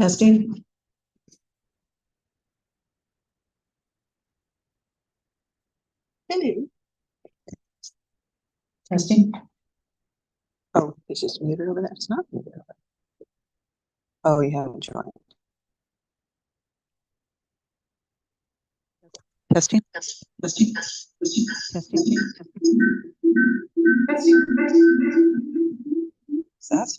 Testing. Hello. Testing. Oh, it's just muted over there. It's not muted over there. Oh, you haven't joined. Testing. Testing. Testing. That's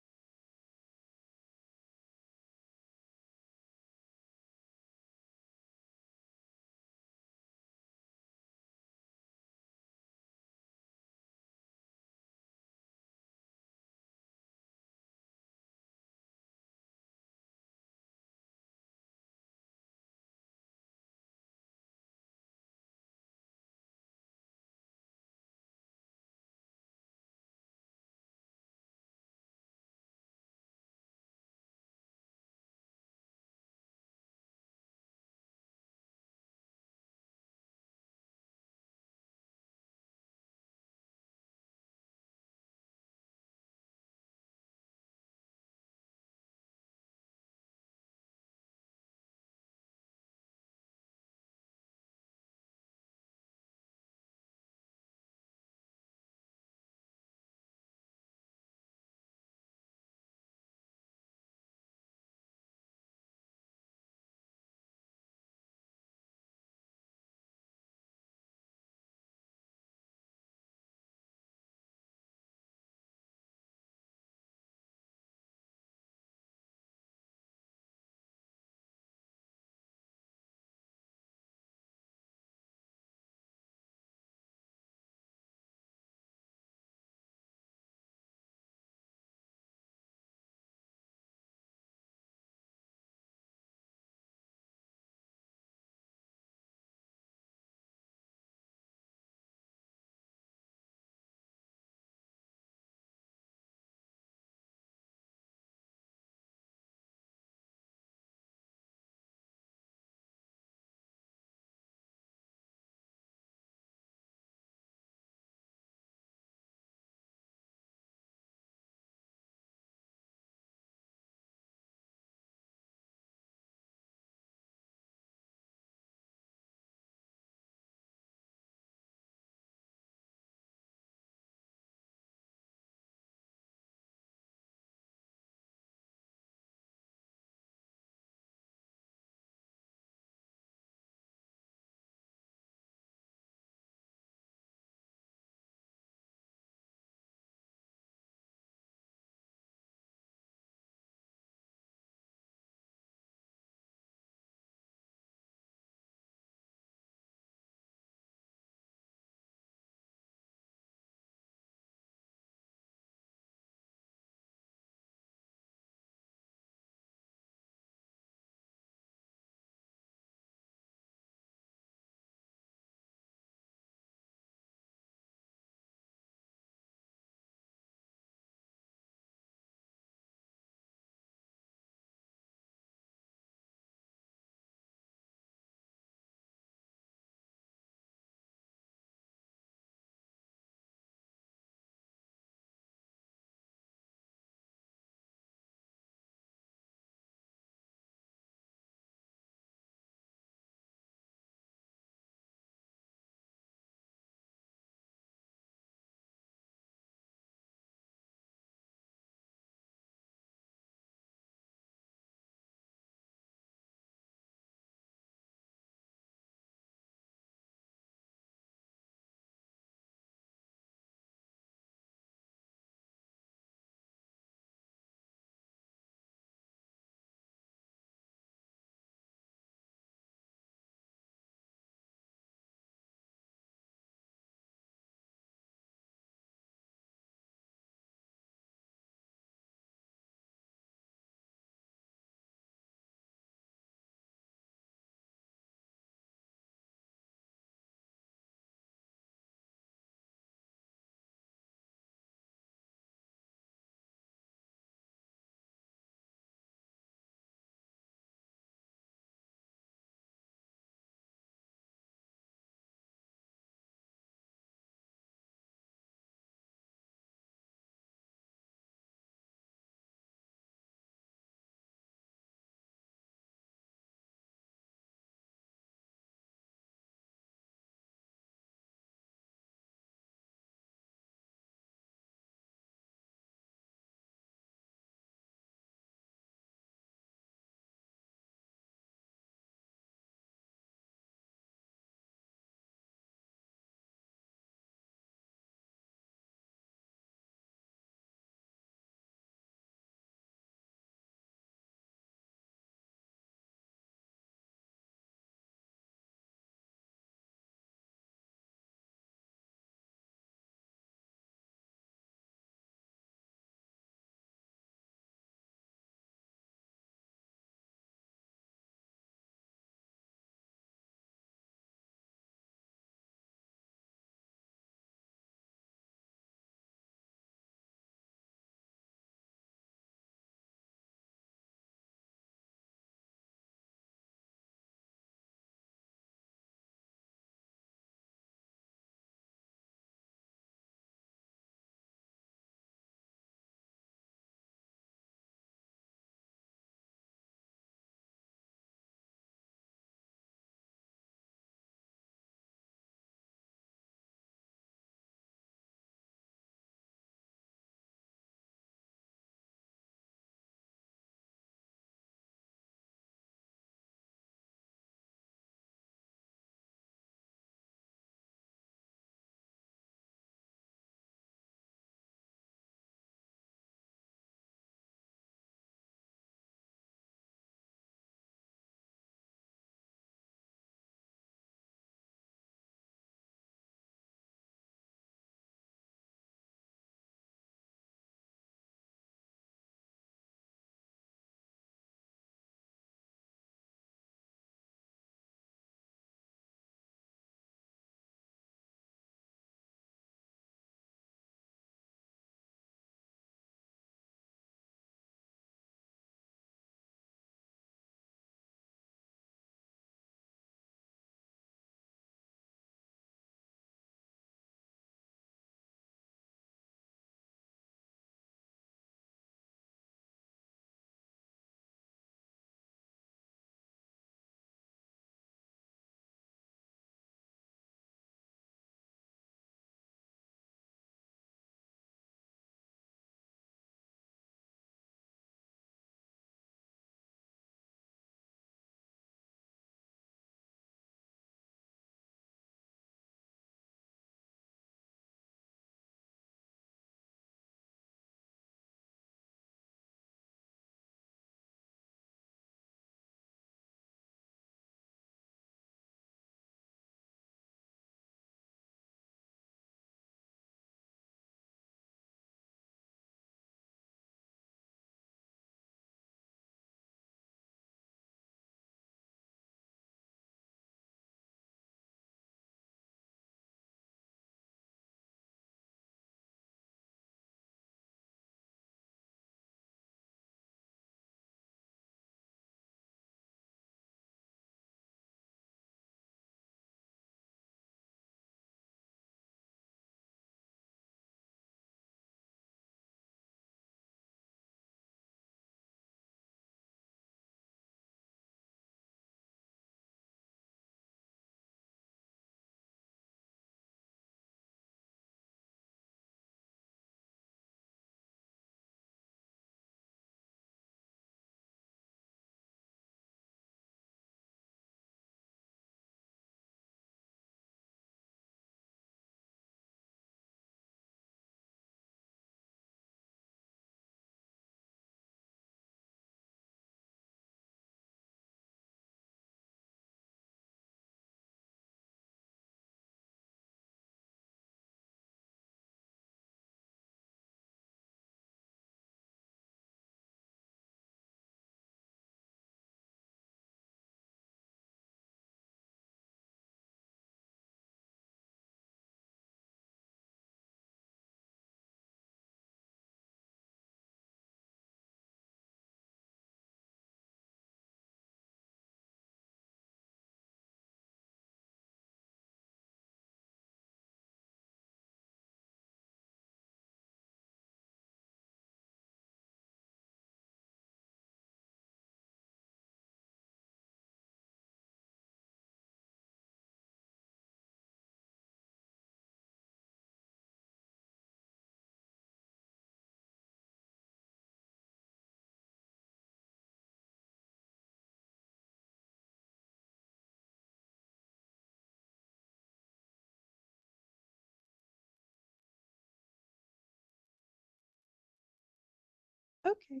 Okay.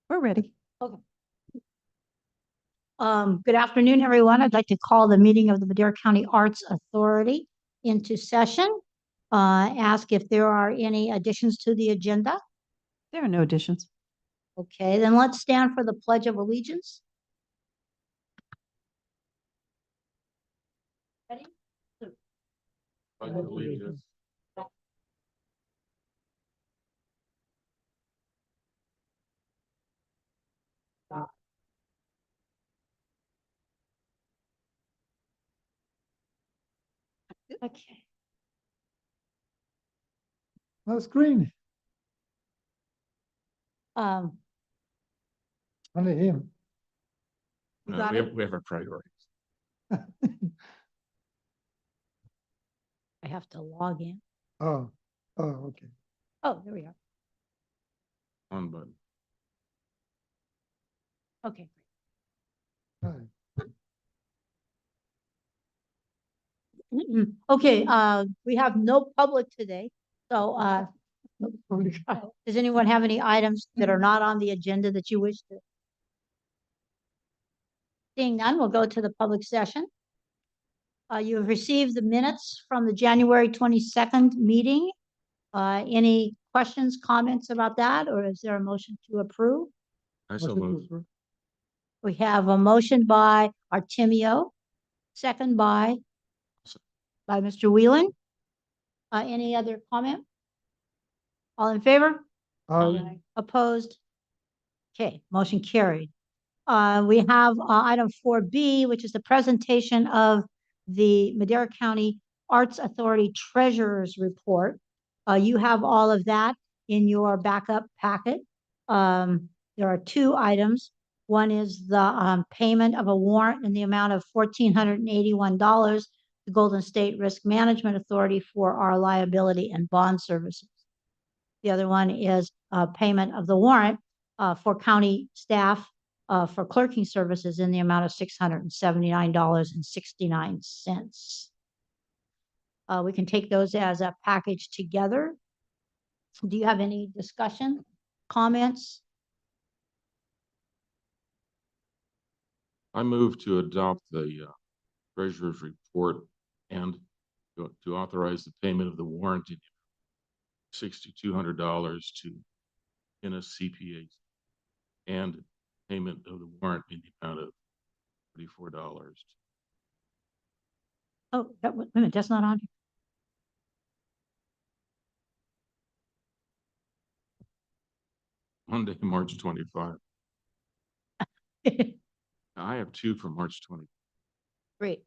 We're ready. Okay. Good afternoon, everyone. I'd like to call the meeting of the Madera County Arts Authority into session. Ask if there are any additions to the agenda. There are no additions. Okay, then let's stand for the Pledge of Allegiance. Ready? Pledge of allegiance. Okay. No screen, Um, only him. you got it? We have our priorities. I have to log in. Oh, okay. Oh, there we are. On button. Okay. All right. Okay, we have no public today, so, does anyone have any items that are not on the agenda that you wish to? Seeing none, we'll go to the public session. You have received the minutes from the January 22nd meeting. Any questions, comments about that, or is there a motion to approve? I so Motion to move. approve. We have a motion by Artemio, second by Mr. Whelan. Any other comment? All in favor? Aye. Opposed? Okay, motion carried. We have item 4B, which is the presentation of the Madera County Arts Authority Treasurer's Report. You have all of that in your backup packet. There are two items. One is the payment of a warrant in the amount of $1,481 to Golden State Risk Management Authority for our liability and bond services. The other one is payment of the warrant for county staff for clerking services in the amount of $679.69. We can take those as a package together. Do you have any discussion, comments? I move to adopt the treasurer's report and to authorize the payment of the warrant in $6,200 to Innis CPAs and payment of the warrant in the amount of $34. Oh, wait a minute, that's not on Monday, March 25. here. I have two for March 20. Great.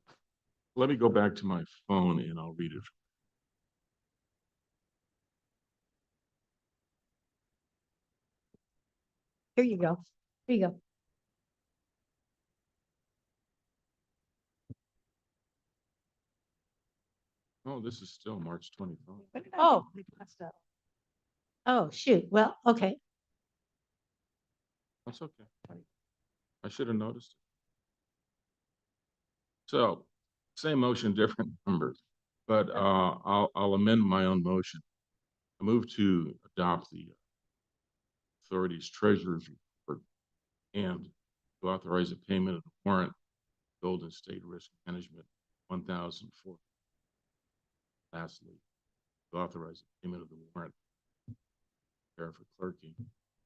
Let me go back to my phone and I'll read it. Here you go. Here you go. Oh, this is still March 25. Oh. Oh, shoot. Well, okay. That's okay. I should have noticed. So, same motion, different numbers, but I'll amend my own motion. I move to adopt the authority's treasurer's report and to authorize the payment of the warrant, Golden State Risk Management, 1,004. Lastly, to authorize the payment of the warrant, for clerking,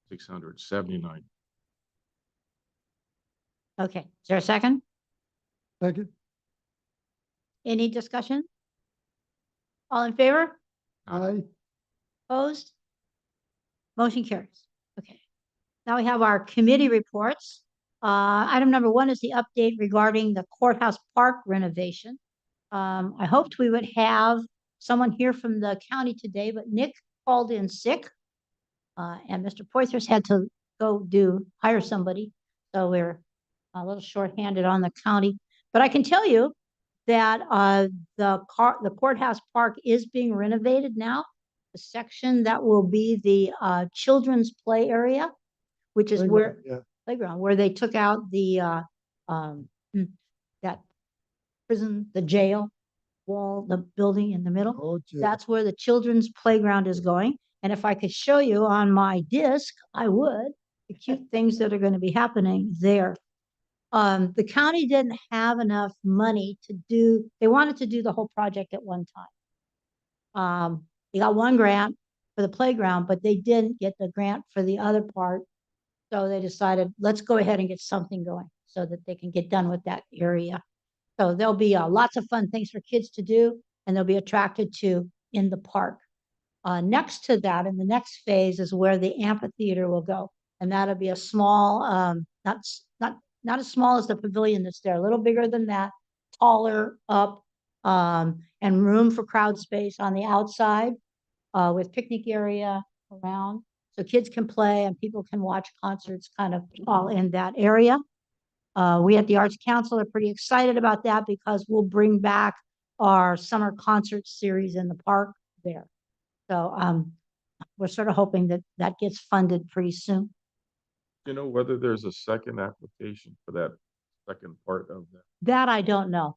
679. Okay. Is there a second? Second. Any discussion? All in favor? Aye. Opposed? Motion carries. Okay. Now we have our committee reports. Item number one is the update regarding the courthouse park renovation. I hoped we would have someone here from the county today, but Nick called in sick. And Mr. Poythress had to go hire somebody. So we're a little shorthanded on the county. But I can tell you that the courthouse park is being renovated now. The section that will be the children's play area, which is where Yeah. playground, where they took out the that prison, the jail. wall, the building in the middle. Oh, gee. That's where the children's playground is going. And if I could show you on my disc, I would, the cute things that are going to be happening there. The county didn't have enough money to do, they wanted to do the whole project at one time. They got one grant for the playground, but they didn't get the grant for the other part. So they decided, let's go ahead and get something going so that they can get done with that area. So there'll be lots of fun things for kids to do, and they'll be attracted to in the park. Next to that, in the next phase, is where the amphitheater will go, and that'll be a small, not as small as the pavilion that's there, a little bigger than that, taller up, and room for crowd space on the outside, with picnic area around, so kids can play and people can watch concerts kind of all in that area. We at the Arts Council are pretty excited about that because we'll bring back our summer concert series in the park there. So we're sort of hoping that that gets funded pretty soon. You know whether there's a second application for that second part of that? That I don't know.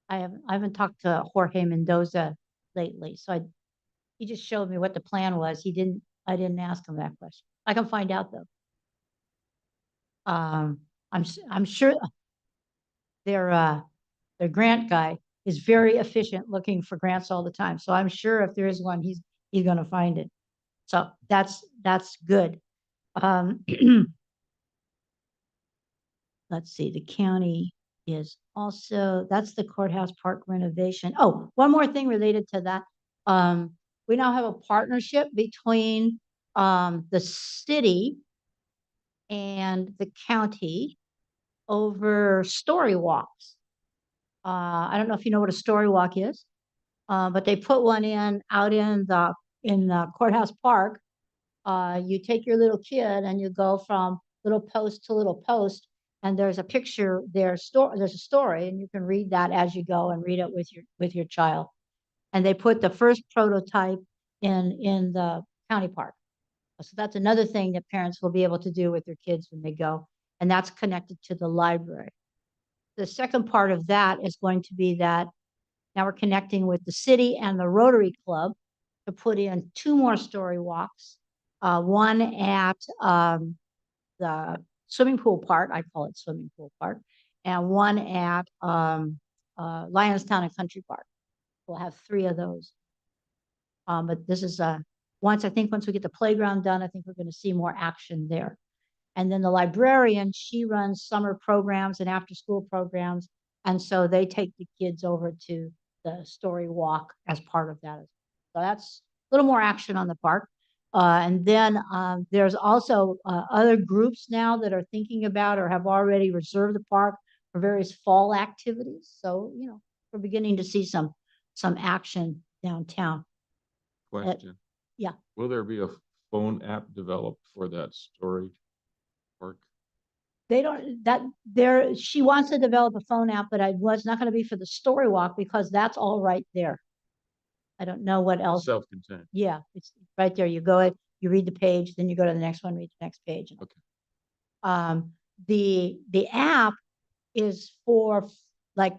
I haven't talked to Jorge Mendoza lately, so he just showed me what the plan was. I didn't ask him that question. I can find out though. I'm sure their grant guy is very efficient looking for grants all the time. So I'm sure if there is one, he's going to find it. So that's good. Let's see, the county is also, that's the courthouse park renovation. Oh, one more thing related to that. We now have a partnership between the city and the county over story walks. I don't know if you know what a story walk is, but they put one in out in the courthouse park. You take your little kid and you go from little post to little post, and there's a picture there. There's a story, and you can read that as you go and read it with your child. And they put the first prototype in the county park. So that's another thing that parents will be able to do with their kids when they go, and that's connected to the library. The second part of that is going to be that now we're connecting with the city and the Rotary Club to put in 2 more story walks. One at the swimming pool part, I call it swimming pool part, and one at Lionstown and Country Park. We'll have 3 of those. But this is once we get the playground done, I think we're going to see more action there. And then the librarian, she runs summer programs and after school programs. And so they take the kids over to the story walk as part of that. So that's a little more action on the park. And then there's also other groups now that are thinking about or have already reserved the park for various fall activities. So, we're beginning to see some action downtown. Question. Yeah. Will there be a phone app developed for that story park? They don't, she wants to develop a phone app, but it's not going to be for the story walk because that's all right there. I don't know what else. Self-contained. Yeah, it's right there. You go, you read the page, then you go to the next one, read the next page. Okay. The app is for like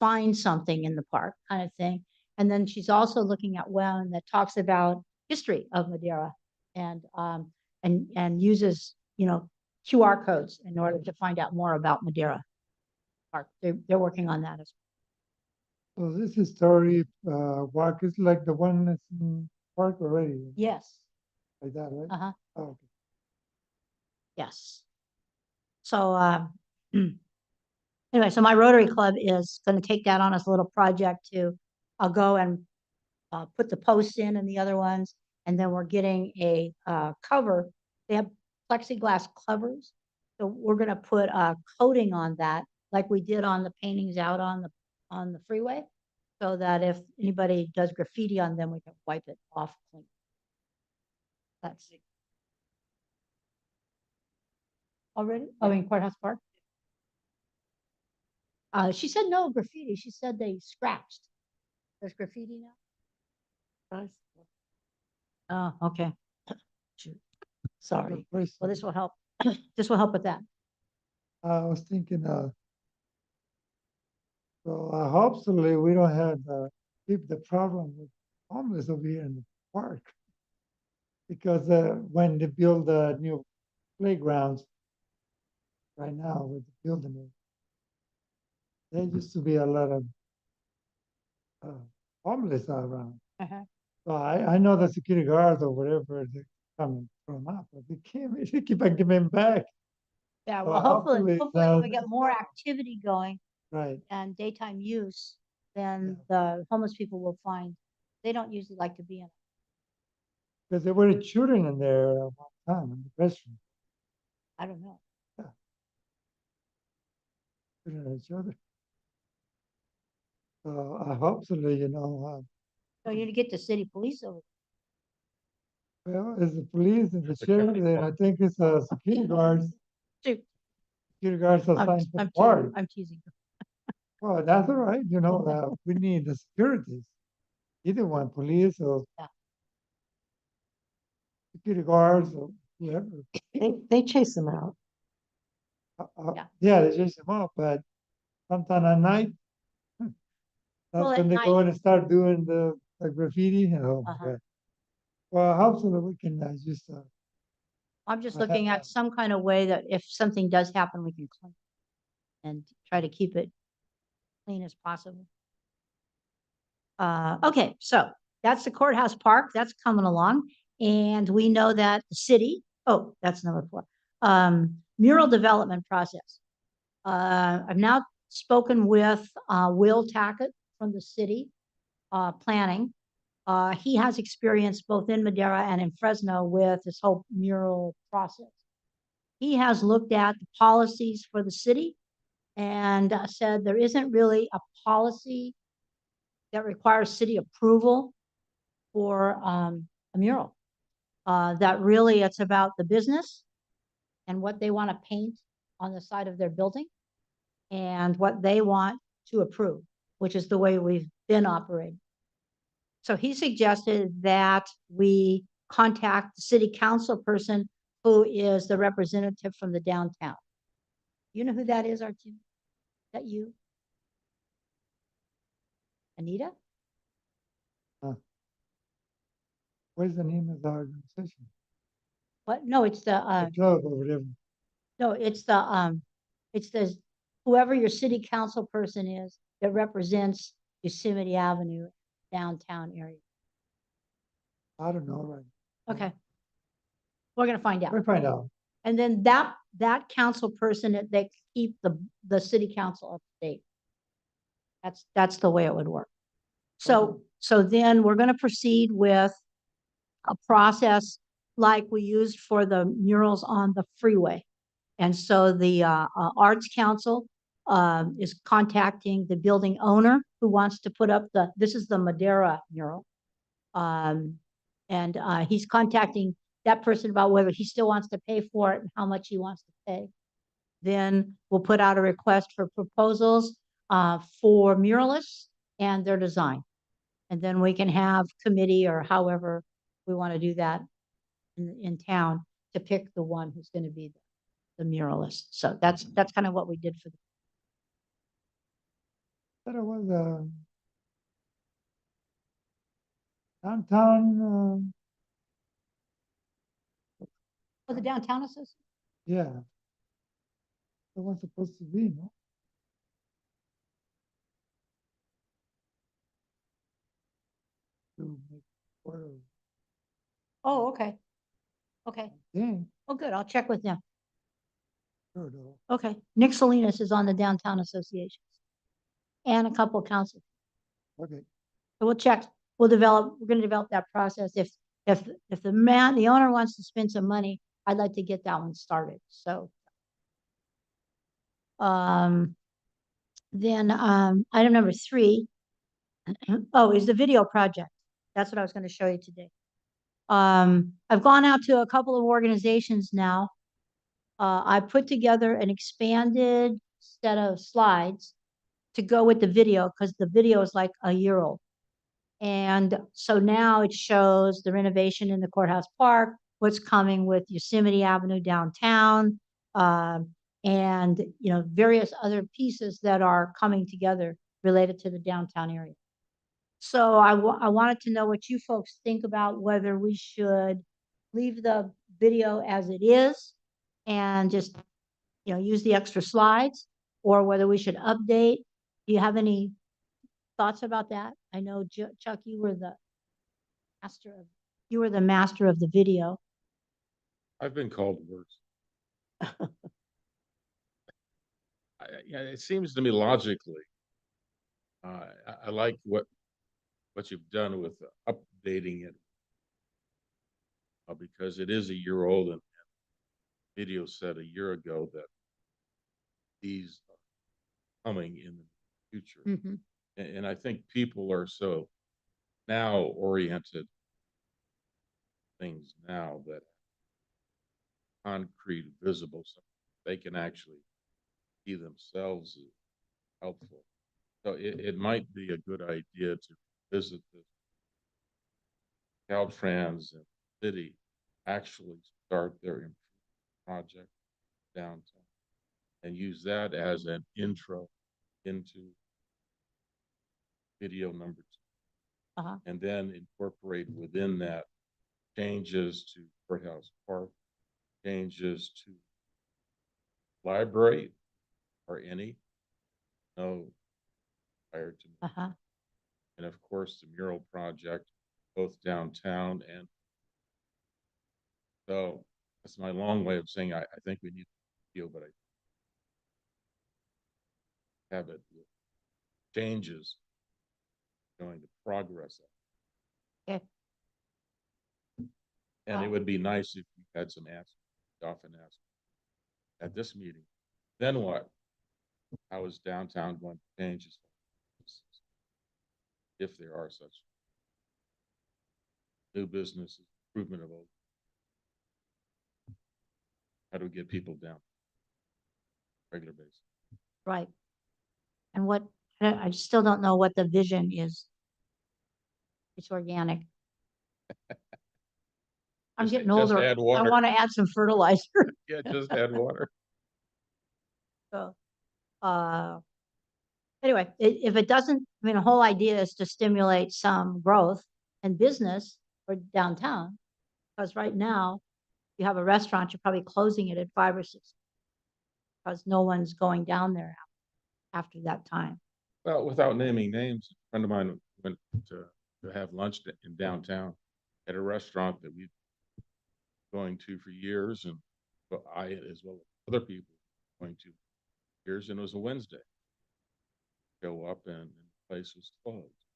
find something in the park kind of thing. And then she's also looking at one that talks about history of Madera and uses, QR codes in order to find out more about Madera Park. They're working on that as So this is story walk is like the one that's in park already, well. Yes. like that, right? Uh-huh. Oh, okay. Yes. So anyway, so my Rotary Club is going to take that on as a little project I'll go and put the posts in and the other ones, and then we're getting a cover. They have plexiglass covers, so we're going to put a coating on that, like we did on the paintings out on the freeway, so that if anybody does graffiti on them, we can wipe it off clean. That's it. Already? Oh, in Courthouse Park? She said no graffiti. She said they scratched. There's graffiti now? Oh, okay. Shoot. Sorry. First, Well, this will help. This will help with that. I was thinking So hopefully we don't have keep the problem with homeless over here in the park. Because when they build the new playgrounds right now with the building it, there used to be a lot of uh, homeless around. Uh-huh. So I know the security guards or whatever they come and throw them out, but they can't, they keep on giving back. Yeah, So well, hopefully now- we get more activity going Right, and daytime use, then Yeah. the homeless people will find, they don't usually like to be in. because there were children in there at one time in the restroom, I don't know. shooting at each other. So hopefully, So you need to get the city police over. well, it's the police and the It's a sheriff, county and I park. think it's security guards, Shoot, security guards I'm, assigned to I'm the park. teasing, I'm teasing. Well, that's all right, we need the securities, either one, police or Yeah. security guards or whoever. They chase them out. Yeah. Yeah, they chase them up, but sometime at night, Well, that's at when they night- go in and start doing the graffiti. Oh my Uh-huh. God. Well, hopefully we can just, I'm just I looking have at some kind of way that if something does happen, we can clean and try to keep it clean as possible. Okay, so that's the courthouse park. That's coming along. And we know that the city, oh, that's number 4. Mural development process. I've now spoken with Will Tackett from the city planning. He has experience both in Madera and in Fresno with this whole mural process. He has looked at the policies for the city and said there isn't really a policy that requires city approval for a mural. That really it's about the business and what they want to paint on the side of their building and what they want to approve, which is the way we've been operating. So he suggested that we contact the city council person who is the representative from the downtown. You know who that is, Archie? Is that you? Anita? what's the name of the organization? What? No, it's the The club or whatever. no, it's the whoever your city council person is that represents Yosemite Avenue downtown area. I don't know, right? Okay. We're gonna find out. We'll find out. And then that council person, they keep the city council up to date. That's the way it would work. So then we're gonna proceed with a process like we used for the murals on the freeway. And so the Arts Council is contacting the building owner who wants to put up this is the Madera mural. And he's contacting that person about whether he still wants to pay for it and how much he wants to pay. Then we'll put out a request for proposals for muralists and their design. And then we can have committee or however we want to do that in town to pick the one who's going to be the muralist. So that's kind of what we did for But it was downtown, the downtown association. yeah. The one supposed to be, no? To make part of Oh, okay. Okay. thing, Oh, good. I'll check with them. sure though. Okay. Nick Salinas is on the downtown association and a couple of council. Okay, So we'll check. We're going to develop that process. If the owner wants to spend some money, I'd like to get that one started. So then item number 3, oh, is the video project. That's what I was going to show you today. I've gone out to a couple of organizations now. I put together an expanded set of slides to go with the video because the video is like a year old. And so now it shows the renovation in the courthouse park, what's coming with Yosemite Avenue downtown, and various other pieces that are coming together related to the downtown area. So I wanted to know what you folks think about whether we should leave the video as it is and just, use the extra slides, or whether we should update. Do you have any thoughts about that? I know Chuck, you were the master of the video. I've been called worse. Yeah, it seems to me logically, I like what you've done with updating it, because it is a year old, and video said a year ago that these are coming in the future. Mhm. And I think people are so now oriented things now that concrete, visible, so they can actually see themselves as helpful. So it might be a good idea to visit the Caltrans and city actually start their project downtown and use that as an intro into video number 2. Uh-huh. And then incorporate within that changes to Courthouse Park, changes to library or any, no, prior to, Uh-huh. and of course the mural project, both downtown and so that's my long way of saying I think we need video, but I have it with changes showing the progress of Okay. and it would be nice if we had some answers, often asked at this meeting. Then what? How is downtown going to change if there are such new businesses, improvement of old? How do we get people down regular basis? Right. And I still don't know what the vision is. It's organic. I'm Just- getting just older. add I water. want to add some fertilizer. Yeah, just add water. So, anyway, if it doesn't, the whole idea is to stimulate some growth and business for downtown. Because right now, you have a restaurant, you're probably closing it at 5 or 6 because no one's going down there after that time. Well, without naming names, a friend of mine went to have lunch in downtown at a restaurant that we've been going to for years, and but I, as well as other people, going to years, and it was a Wednesday. Go up and the place was closed.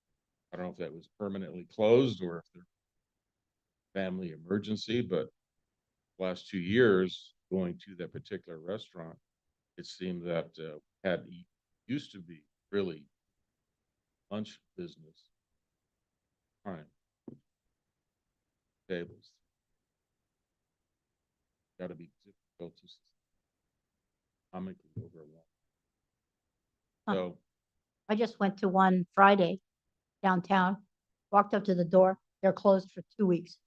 I don't know if that was permanently closed or if there's family emergency, but last 2 years going to that particular restaurant, it seemed that used to be really lunch business time tables. Got to be difficult to comically overwhelm. Huh. So I just went to one Friday downtown, walked up to the door, they're closed for 2 weeks.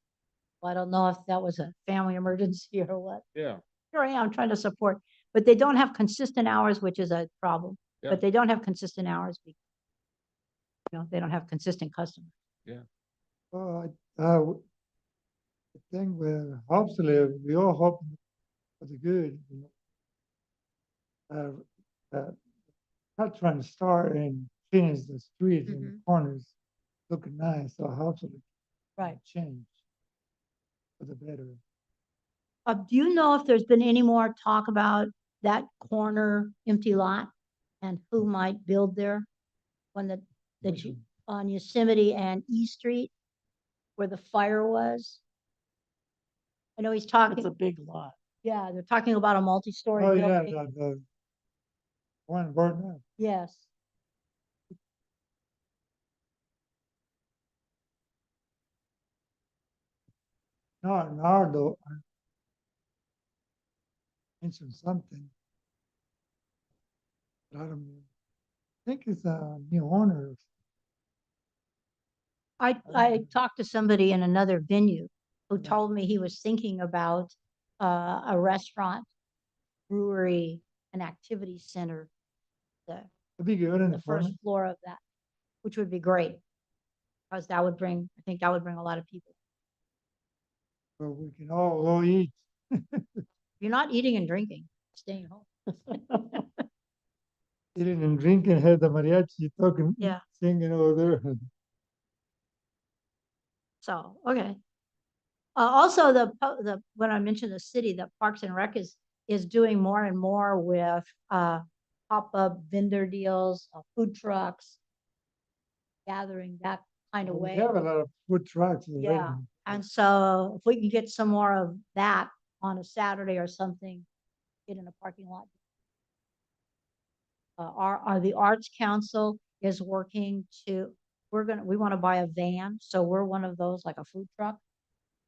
Well, I don't know if that was a family emergency or what. yeah, Here I am trying to support, but they don't have consistent hours, which is a problem. Yeah. But they don't have consistent hours because, they don't have consistent customers. Well, the thing with hopefully we all hope for the good. Not trying to start and finish the streets and the corners looking nice. So hopefully, Right. change for the better. Do you know if there's been any more talk about that corner empty lot and who might build there? When Which one? on Yosemite and E Street, where the fire was? I know he's talking. It's a big lot. Yeah, they're talking about a multi-story Oh yeah, building. the one burned up. Yes. No, Nardo mentioned something. But I don't know. I think it's a new owner. I talked to somebody in another venue who Yeah. told me he was thinking about a restaurant, brewery, an activity center. It'd be good in the the first morning. floor of that, which would be great. Because that would bring, I think that would bring a lot of people. So we can all go eat. You're not eating and drinking, staying home. Eating and drinking, had the mariachi talking, Yeah. singing over there. So, okay. Also, when I mentioned the city, the Parks and Rec is doing more and more with pop-up vendor deals, food trucks, gathering that kind of We way. have a lot of food trucks already. Yeah. And so if we can get some more of that on a Saturday or something, get in a parking lot. The Arts Council is working to, we want to buy a van. So we're one of those, like a food truck,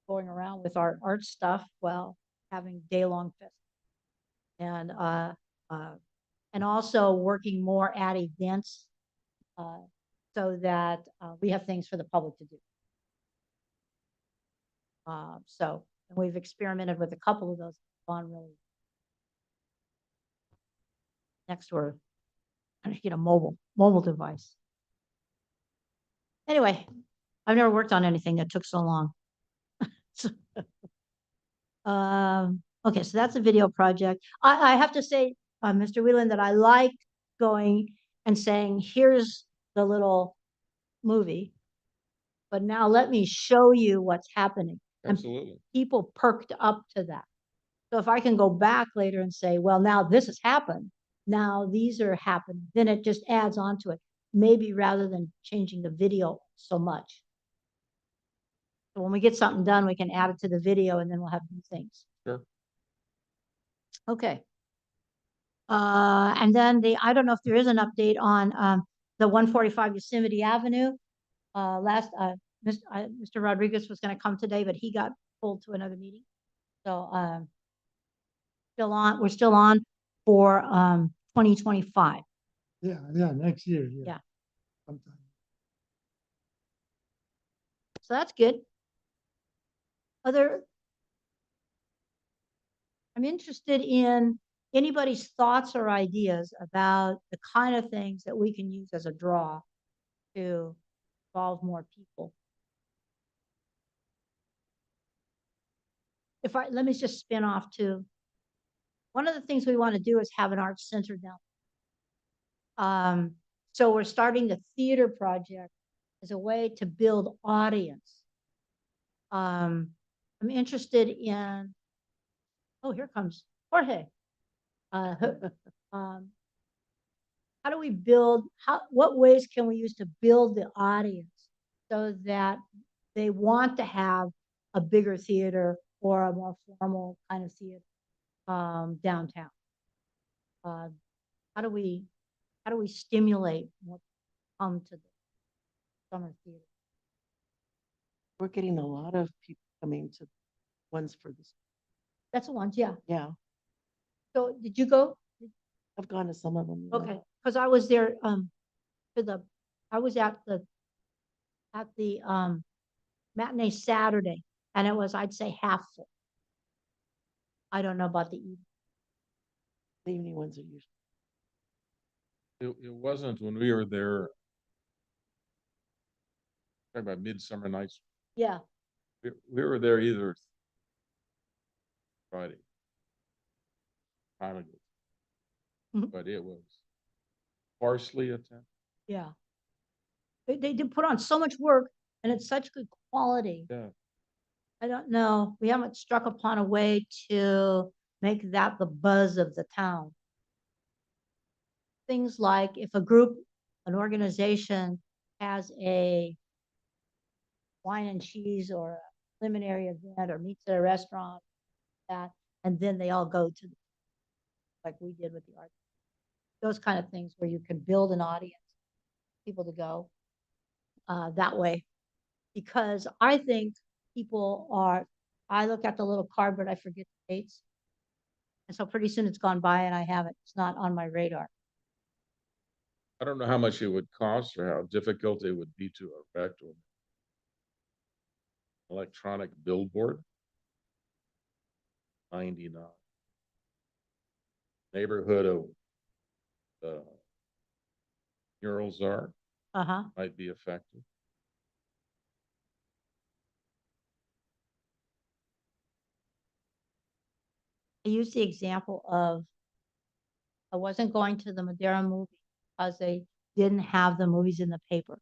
going around with our art stuff while having day-long fest. And also working more at events so that we have things for the public to do. So we've experimented with a couple of those, gone really. Next, we're trying to get a mobile device. Anyway, I've never worked on anything that took so long. Okay, so that's a video project. I have to say, Mr. Whelan, that I like going and saying, here's the little movie, but now let me show you what's happening. And Absolutely. people perked up to that. So if I can go back later and say, well, now this has happened, now these are happening, then it just adds on to it, maybe rather than changing the video so much. So when we get something done, we can add it to the video and then we'll have new things. Sure. Okay. And then I don't know if there is an update on the 145 Yosemite Avenue. Mr. Rodriguez was going to come today, but he got pulled to another meeting. So we're still on for 2025. Yeah, next year. Yeah. Sometime. So that's good. I'm interested in anybody's thoughts or ideas about the kind of things that we can use as a draw to involve more people. Let me just spin off to, one of the things we want to do is have an arts center now. So we're starting the theater project as a way to build audience. I'm interested in, oh, here comes Jorge. How do we what ways can we use to build the audience so that they want to have a bigger theater or a more formal kind of theater downtown? How do we stimulate more people come to the summer theater? We're getting a lot of people coming to ones for this. That's the ones, yeah. Yeah, So did you go? I've gone to some of them. Yeah. Okay, because I was there I was at the matinee Saturday, and it was, I'd say, half full. I don't know about the evening. The evening ones are usually. It wasn't when we were there. Talking about Midsummer Nights. Yeah, We were there either Friday. Time ago. Mhm. But it was sparsely attended. yeah. They did put on so much work, and it's such good quality. Yeah. I don't know. We haven't struck upon a way to make that the buzz of the town. Things like if an organization has a wine and cheese or a preliminary event or meets at a restaurant, and then they all go to, like we did with the art. Those kind of things where you can build an audience, people to go that way. Because I think I look at the little card, but I forget the dates. And so pretty soon it's gone by and I haven't, it's not on my radar. I don't know how much it would cost or how difficult it would be to erect an electronic billboard. 99. Neighborhood of murals are, Uh-huh. might be effective. I used the example of I wasn't going to the Madera movie because they didn't have the movies in the paper.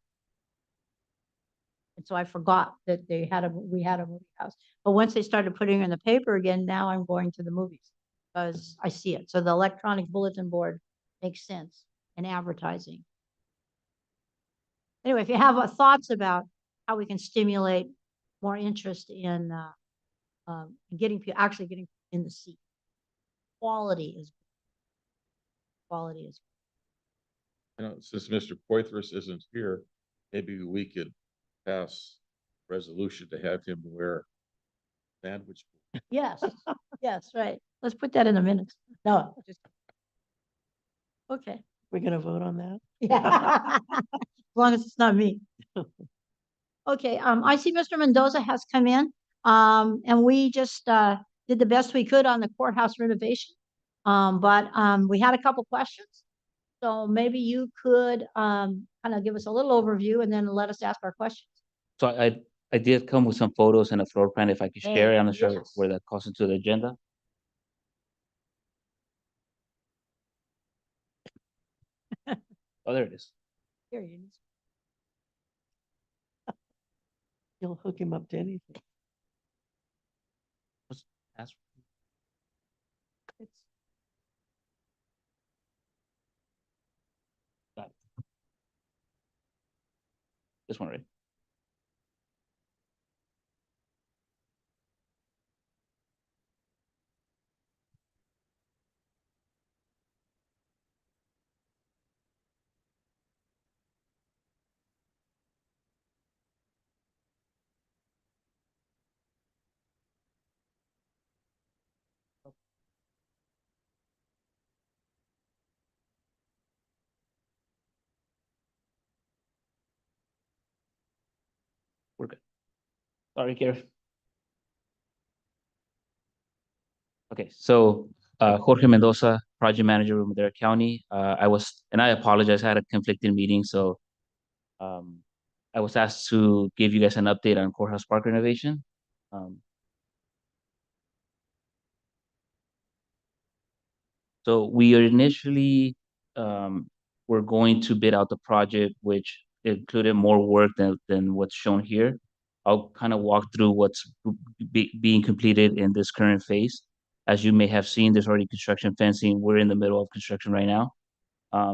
And so I forgot that we had a movie house. But once they started putting it in the paper again, now I'm going to the movies because I see it. So the electronic bulletin board makes sense in advertising. Anyway, if you have thoughts about how we can stimulate more interest in actually getting in the seat, quality is quality is. You know, since Mr. Poitras isn't here, maybe we could pass resolution to have him wear sandwich. Yes, yes, right. Let's put that in the minutes. No, just. Okay. We're gonna vote on that? Yeah. As long as it's not me. Okay, I see Mr. Mendoza has come in, and we just, did the best we could on the courthouse renovation. But, we had a couple questions. So maybe you could, kind of give us a little overview and then let us ask our questions. So I did come with some photos and a floor plan if I could share it. I'm not sure Yes. where that calls into the agenda. Oh, there it is. Here, you need- You'll hook him up to anything. That's- it's- got it. This one, right? We're good. Sorry, Gary. Okay, so Jorge Mendoza, project manager with Madera County. I apologize, I had a conflicting meeting, so I was asked to give you guys an update on courthouse park renovation. So we are initially were going to bid out the project, which included more work than what's shown here. I'll kind of walk through what's being completed in this current phase. As you may have seen, there's already construction fencing. We're in the middle of construction right now.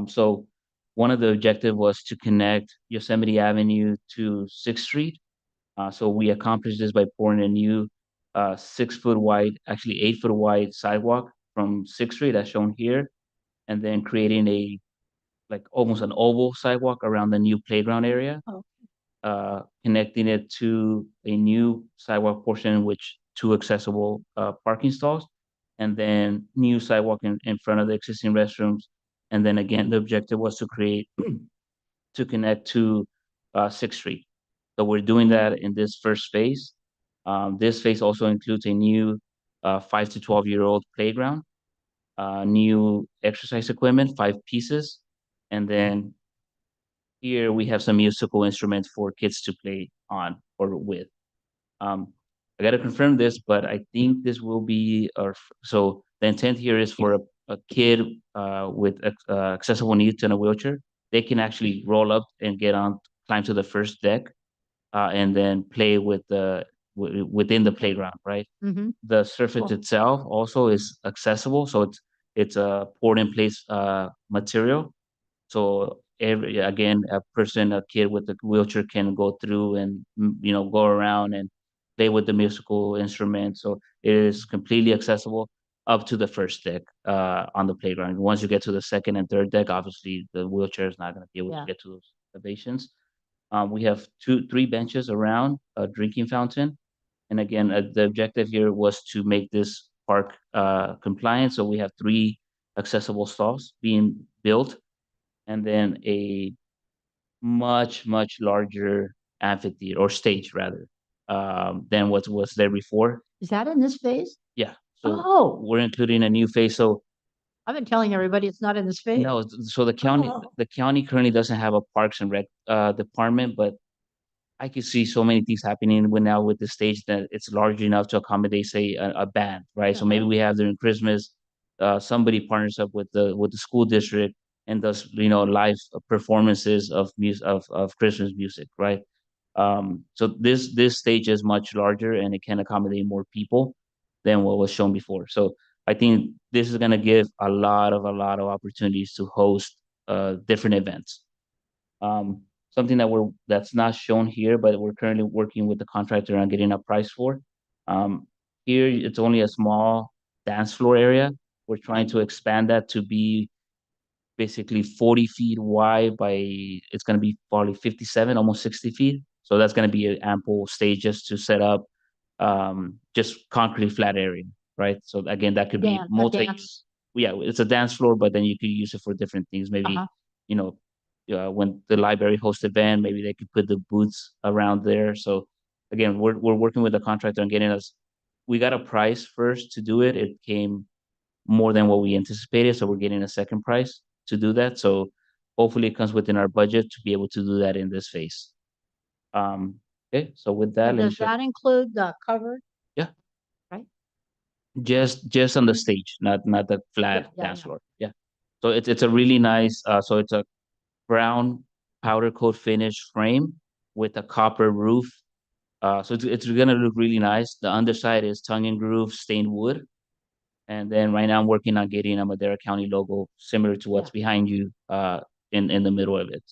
So one of the objective was to connect Yosemite Avenue to 6th Street. So we accomplished this by pouring a new 6 foot wide, actually 8 foot wide sidewalk from 6th Street as shown here, and then creating a like almost an oval sidewalk around the new playground area, Oh. Connecting it to a new sidewalk portion, which two accessible parking stalls, and then new sidewalk in front of the existing restrooms. And then again, the objective was to create to connect to 6th Street. So we're doing that in this first phase. This phase also includes a new 5 to 12-year-old playground, new exercise equipment, 5 pieces, and then here we have some musical instruments for kids to play on or with. I got to confirm this, but I think this will be so the intent here is for a kid with accessible needs in a wheelchair. They can actually roll up and get on, climb to the first deck, and then play with within the playground, right? Mm-hmm. The surface Cool. itself also is accessible, so it's a poured in place material. So a kid with a wheelchair can go through and go around and play with the musical instrument. So it is completely accessible up to the first deck on the playground. Once you get to the second and third deck, obviously the wheelchair is not going to be able Yeah. to get to those elevations. We have 3 benches around a drinking fountain. And again, the objective here was to make this park compliant. So we have 3 accessible stalls being built, and then a much larger amphitheater or stage rather than what was there before. Is that in this phase? Yeah. So Oh, we're including a new phase. So I I've been telling everybody it's not in this phase. No, so Oh. the county currently doesn't have a Parks and Rec department, but I could see so many things happening with now with the stage that it's large enough to accommodate, say, a band, right? So maybe Uh-huh. we have during Christmas, somebody partners up with the school district and does, live performances of music of Christmas music, right? So this stage is much larger and it can accommodate more people than what was shown before. So I think this is going to give a lot of opportunities to host different events. Something that's not shown here, but we're currently working with the contractor on getting a price for. Here it's only a small dance floor area. We're trying to expand that to be basically 40 feet wide by it's going to be probably 57, almost 60 feet. So that's going to be an ample stage just to set up just concrete flat area, right? So again, that could be A multi. dance. Yeah, it's a dance floor, but then you could use it for different things. Maybe Uh-huh. you know when the library hosts event, maybe they could put the booths around there. So again, we're working with the contractor on getting us. We got a price first to do it. It came more than what we anticipated, so we're getting a second price to do that. So hopefully, it comes within our budget to be able to do that in this phase. Okay, so with that, And let me does show. that include the covered? Yeah, Right? just on the stage, not the flat Yeah, I dance know. floor. Yeah, so it's a really nice. So it's a brown powder coat finish frame with a copper roof. So it's gonna look really nice. The underside is tongue and groove stained wood. And then right now I'm working on getting a Madera County logo similar to what's behind you in the middle of it.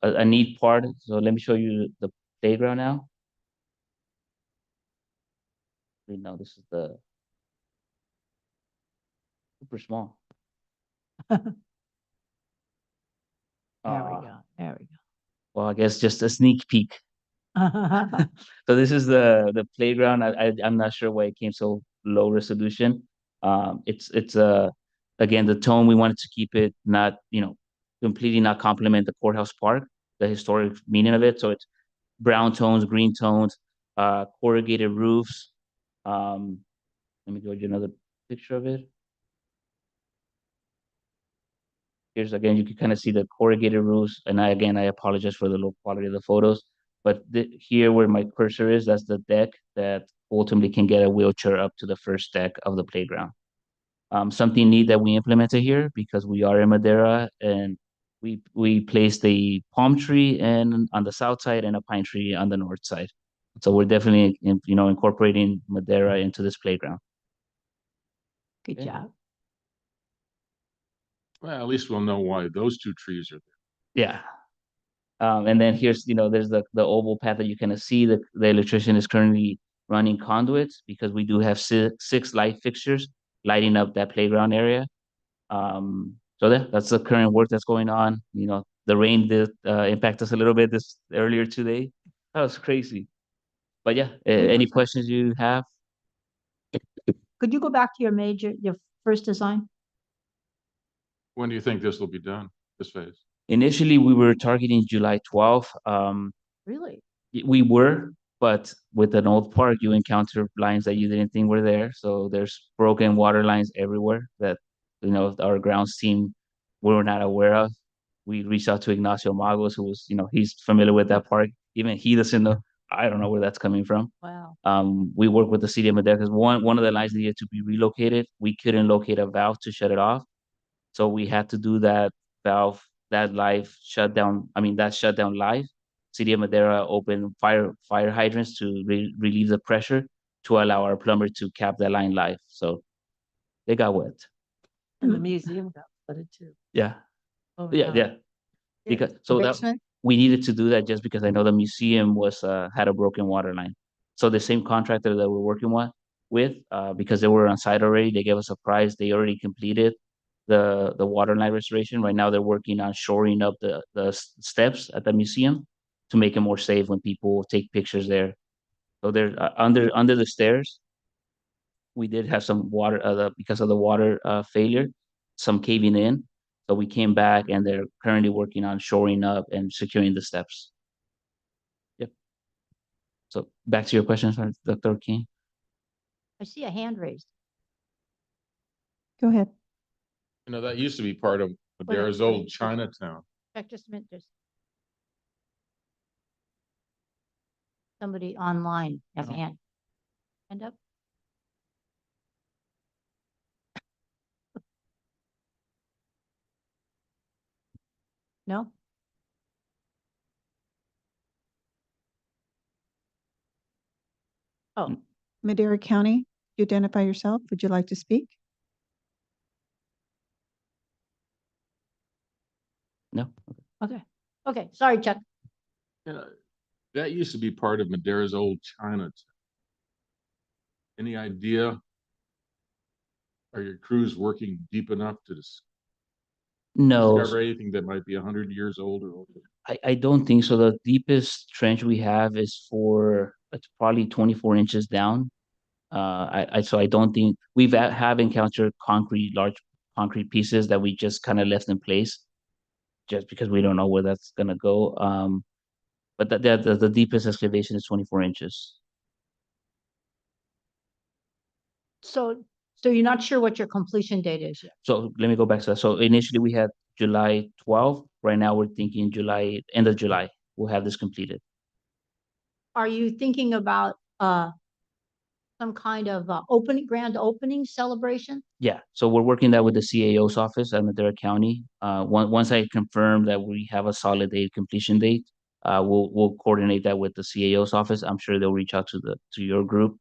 A neat part. So let me show you the playground now. Wait, no, this is the super small. There we Uh, go. There we well, I guess just a sneak peek. go. So this is the playground. I'm not sure why it came so low resolution. It's again the tone we wanted to keep it not completely not complement the courthouse park, the historic meaning of it. So it's brown tones, green tones, corrugated roofs. Um, let me go to another picture of it. Here's again, you can kind of see the corrugated roofs. And I apologize for the low quality of the photos. But here where my cursor is, that's the deck that ultimately can get a wheelchair up to the first deck of the playground. Something neat that we implemented here because we are in Madera and we placed a palm tree on the south side and a pine tree on the north side. So we're definitely incorporating Madera into this playground. Good Okay. job. Well, at least we'll know why those two trees are Yeah. And then here's, there's the oval path that you kind of see. The electrician is currently running conduits because we do have six light fixtures lighting up that playground area. So that's the current work that's going on. The rain did impact us a little bit this earlier today. That was crazy. But yeah, any questions you have? Could you go back to your first design? When do you think this will be done, this phase? Initially, we were targeting July 12th. Really? We were, but with an old park, you encounter lines that you didn't think were there. So there's broken water lines everywhere that our grounds team were not aware of. We reached out to Ignacio Magos, who was he's familiar with that park. Even he doesn't know. I don't know where that's coming from. Wow. We worked with the city of Madera because one of the lines needed to be relocated. We couldn't locate a valve to shut it off, so we had to do that valve, that live shutdown. I mean, that shutdown live. City of Madera opened fire hydrants to relieve the pressure to allow our plumber to cap that line live. So they got wet. And the museum got flooded too. Yeah, Oh, yeah, no. yeah. Because so that Basement? we needed to do that just because I know the museum was had a broken water line. So the same contractor that we're working with because they were on site already, they gave us a price. They already completed the water line restoration. Right now they're working on shoring up the steps at the museum to make it more safe when people take pictures there. So they're under the stairs. We did have some water because of the water failure, some caving in. So we came back and they're currently working on shoring up and securing the steps. Yep. So back to your question, sorry, Dr. King. I see a hand raised. Go ahead. You know, that used to be part of Madera's wait, old wait. Chinatown. Check just a minute, there's somebody online has a hand up. No? Oh, Madera County, you identify yourself. Would you like to speak? No? okay. Okay, sorry, Chuck. You know, that used to be part of Madera's old Chinatown. Any idea? Are your crews working deep enough to No, discover anything that might be 100 years old or older? I don't think so. The deepest trench we have is it's probably 24 inches down. So I don't think have encountered large concrete pieces that we just kind of left in place just because we don't know where that's gonna go. But the deepest excavation is 24 inches. So, so you're not sure what your completion date is yet? So let me go back to that. So initially we had July 12th. Right now we're thinking end of July, we'll have this completed. Are you thinking about, some kind of, grand opening celebration? Yeah, so we're working that with the CAO's office at Madera County. Once I confirm that we have a solid date completion date, we'll coordinate that with the CAO's office. I'm sure they'll reach out to your group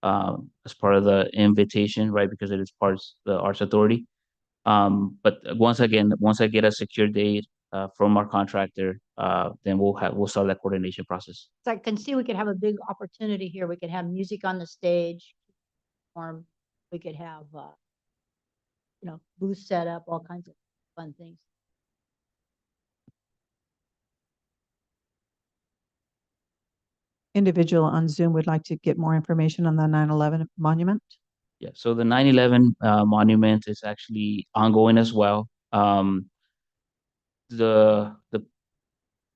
as part of the invitation, right? Because it is part of the Arts Authority. But once I get a secure date from our contractor, then we'll start that coordination process. So I can see we could have a big opportunity here. We could have music on the stage, or we could have, booth set up, all kinds of fun things. Individual on Zoom would like to get more information on the 9/11 monument. Yeah, so the 9/11 monument is actually ongoing as well. The the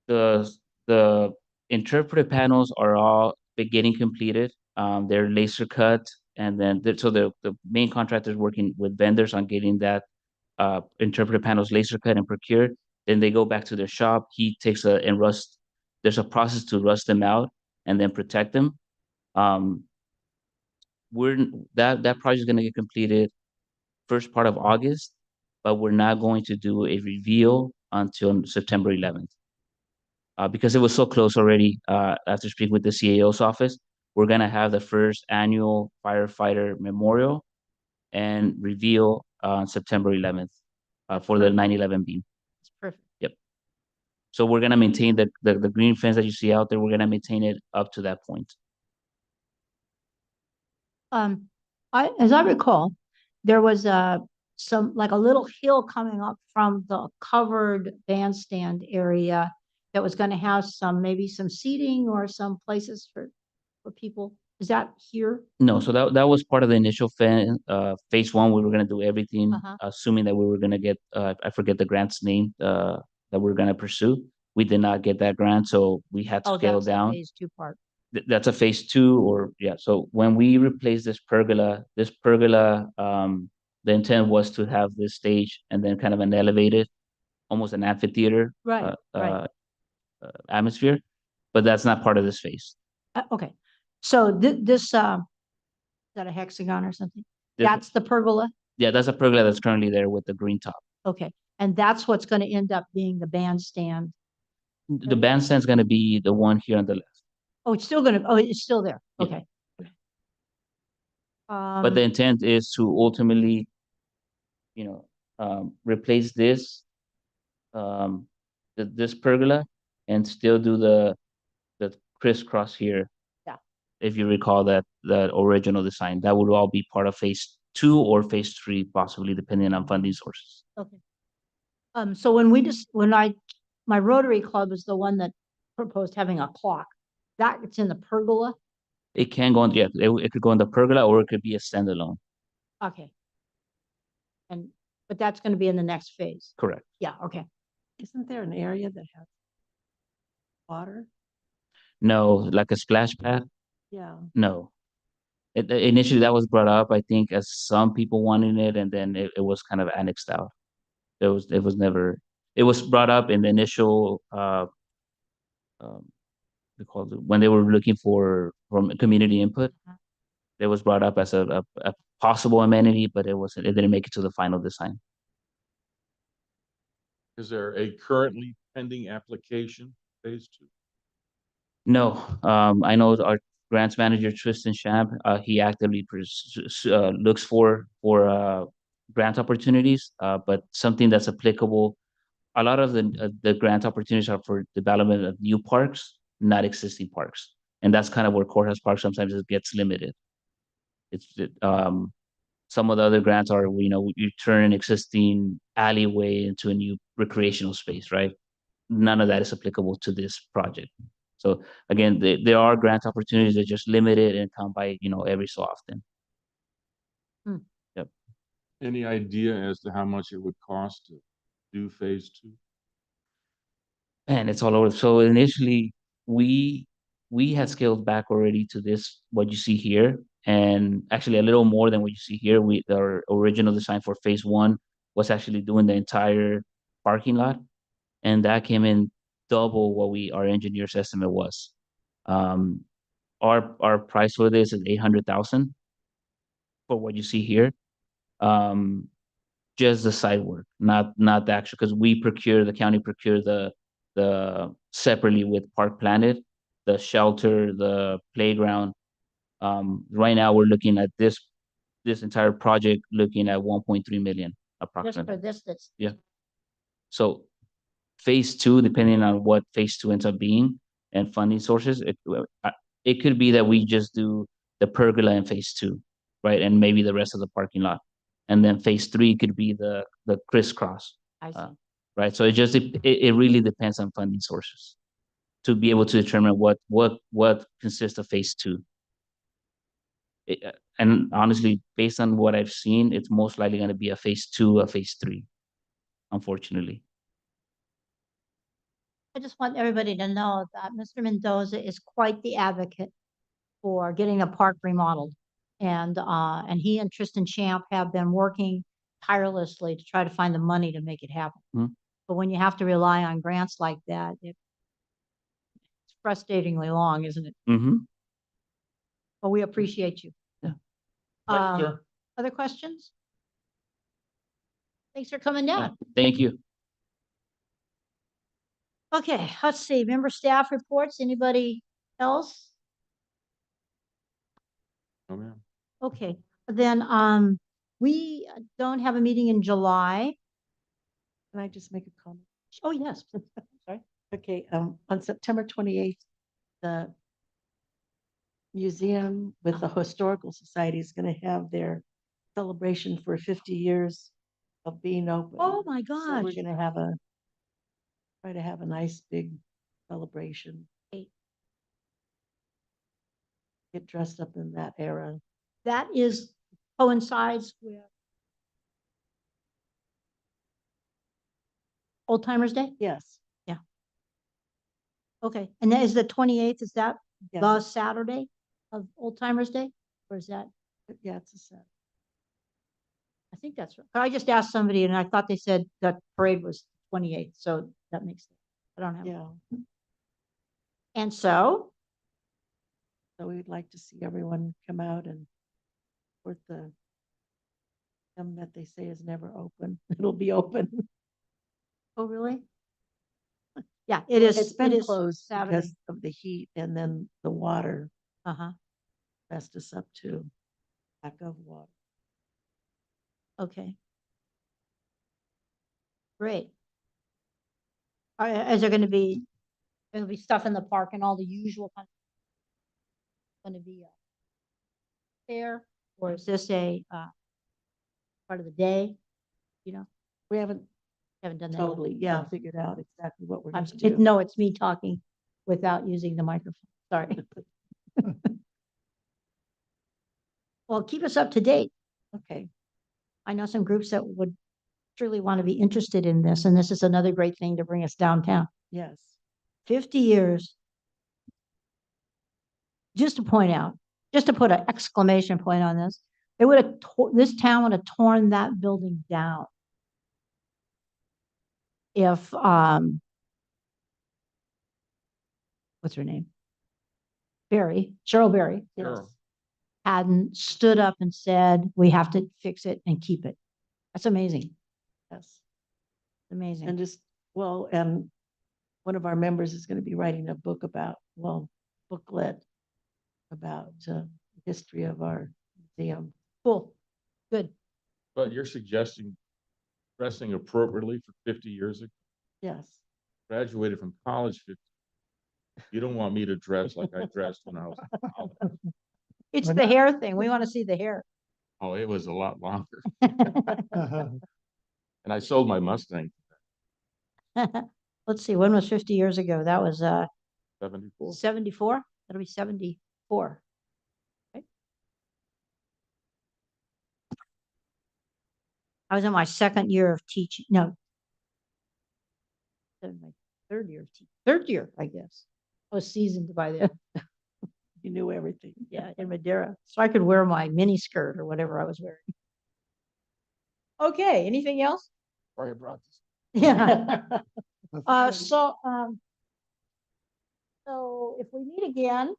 the the interpretive panels are all getting completed. They're laser cut, and then the main contractor is working with vendors on getting that interpretive panels laser cut and procured. Then they go back to their shop. He takes and rust. There's a process to rust them out and then protect them. Um, that project is going to get completed first part of August, but we're not going to do a reveal until September 11th. Because it was so close already, after speaking with the CAO's office, we're going to have the first annual firefighter memorial and reveal on September 11th for the 9/11 beam. It's perfect. Yep. So we're going to maintain the green fence that you see out there. We're going to maintain it up to that point. As I recall, there was like a little hill coming up from the covered bandstand area that was going to have maybe some seating or some places for people. Is that here? No, so that was part of the initial phase one. We were going to do everything, assuming that we were going to get, I forget the grant's name, that we are going to pursue. We did not get that grant, so we had to scale that's the down. phase two part. That's a phase two, or yeah. So when we replaced this pergola, the intent was to have this stage and then kind of an elevated, almost an amphitheater Right, right. atmosphere, but that's not part of this phase. Okay. So this, is that a hexagon or something? That's the pergola? Yeah, that's a pergola that's currently there with the green top. Okay. And that's what's going to end up being the bandstand. The bandstand's going to be the one here on the left. Oh, it's still there. Yeah. Okay. But the intent is to ultimately, replace this pergola and still do the crisscross here. Yeah. If you recall the original design, that would all be part of phase two or phase three, possibly depending on funding sources. Okay. So my Rotary Club is the one that proposed having a clock. It's in the pergola. It can go on, yeah, it could go in the pergola or it could be a standalone. Okay. But that's going to be in the next phase. Correct. Yeah. Okay. Isn't there an area that has water? No, like a splash pad? Yeah. No. Initially that was brought up, I think, as some people wanted it, and then it was kind of annexed out. It was never, it was brought up in the initial, they called it, when they were looking for, from community input. It was brought up as a possible amenity, but it didn't make it to the final design. Is there a currently pending application, phase two? No, I know our grants manager Tristan Champ, he actively looks for grant opportunities, but something that's applicable. A lot of the grant opportunities are for development of new parks, not existing parks, and that's kind of where Courthouse Park sometimes it gets limited. Some of the other grants are, you turn an existing alleyway into a new recreational space, right? None of that is applicable to this project. So again, there are grant opportunities that are just limited and come by, every so often. Any idea as to how much it would cost to do phase two? And it's all over. So initially, we had scaled back already to this, what you see here, and actually a little more than what you see here. Our original design for phase one was actually doing the entire parking lot, and that came in double what our engineer's estimate was. Our price for this is 800,000 for what you see here. Just the site work, not the actual, because the county procure the separately with Park Planet, the shelter, the playground. Right now we're looking at this entire project looking at 1.3 million Just approximately. for this, that's. Yeah. So phase two, depending on what phase two ends up being and funding sources, it could be that we just do the pergola in phase two, right? And maybe the rest of the parking lot. And then phase three could be the crisscross, I see. right? So it really depends on funding sources to be able to determine what consists of phase two. And honestly, based on what I've seen, it's most likely going to be a phase two, a phase three, unfortunately. I just want everybody to know that Mr. Mendoza is quite the advocate for getting a park remodeled. And he and Tristan Champ have been working tirelessly to try to find the money to make it happen. Mhm. But when you have to rely on grants like that, it's frustratingly long, isn't it? Mm-hmm. But we appreciate you. Yeah. Other questions? Thanks for coming down. Thank you. Okay, let's see, member staff reports, anybody else? Oh, ma'am. Okay, then, we don't have a meeting in July. Can I just make a comment? Oh, yes, sorry. Okay, on September 28th, the museum with the Historical Society is going to have their celebration for 50 years of being open. Oh, my So we're gosh. going to try to have a nice big celebration. Get dressed up in that era. That coincides with Old Timers Day? Yes. Okay, and that is the 28th, is that Yes. the Saturday of Old Timers Day? Or is that, Yeah, it's a set. I think that's right. I just asked somebody and I thought they said that parade was 28th, so that makes sense. I don't have. Yeah. And so, So we'd like to see everyone come out and support them that they say is never open. It'll be open. oh, really? Yeah, it is. It's been it is closed Saturday. because of the heat and then the water Uh-huh, messed us up too. Lack of water. okay. Great. Is there gonna be stuff in the park and all the usual kind of, gonna be fair, or is this a, part of the day? You know, We haven't haven't done that. totally, figured out exactly what we're I'm, going to do. no, it's me talking without using the microphone. Sorry. Well, keep us up to date. Okay, I know some groups that would surely want to be interested in this, and this is another great thing to bring us downtown. yes. 50 years. Just to point out, just to put an exclamation point on this, it would have, this town would have torn that building down. If, what's her name? Cheryl Berry Sure. hadn't stood up and said, we have to fix it and keep it. That's amazing. Yes. Amazing. And just, well, and one of our members is going to be writing a book about, booklet about history of our museum. Cool. Good. But you're suggesting dressing appropriately for 50 years ago? Yes. Graduated from college 50. You don't want me to dress like I dressed when I was in college. It's the hair thing. We want to see the hair. Oh, it was a lot longer. Uh-huh. And I sold my Mustang, Let's see, when was 50 years ago? That was 74. 74? That'll be 74. Right? I was in my second year of teaching. No. In my third year of teaching. Third year, I guess. I was seasoned by then. You knew everything. Yeah, in Madera. So I could wear my mini skirt or whatever I was wearing. Okay, anything else? Sorry I brought this. Yeah. That's So if we meet again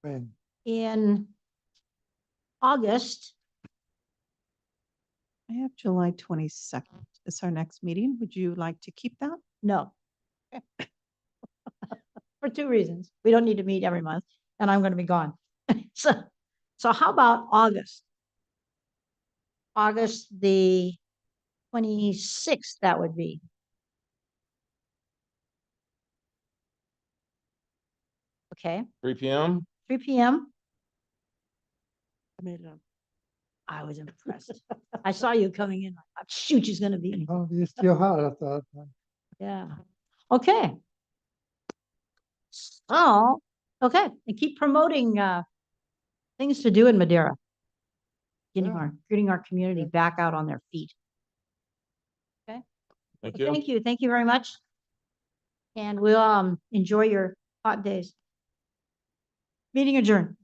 when, in August, I have July 22nd. Is our next meeting. Would you like to keep that? no. For two reasons. We don't need to meet every month, and I'm going to be gone. So how about August? August the 26th, that would be. Okay, 3 p.m. 3 p.m. I made it up. I was impressed. I saw you coming in. I thought, shoot, she's going to beat me. oh, it's still hot, I thought. Yeah. Okay. So, okay, and keep promoting things to do in Madera. Yeah. Getting our community Yeah. back out on their feet. Thank you. Thank you. Thank you very much. And we'll enjoy your hot days. Meeting adjourned.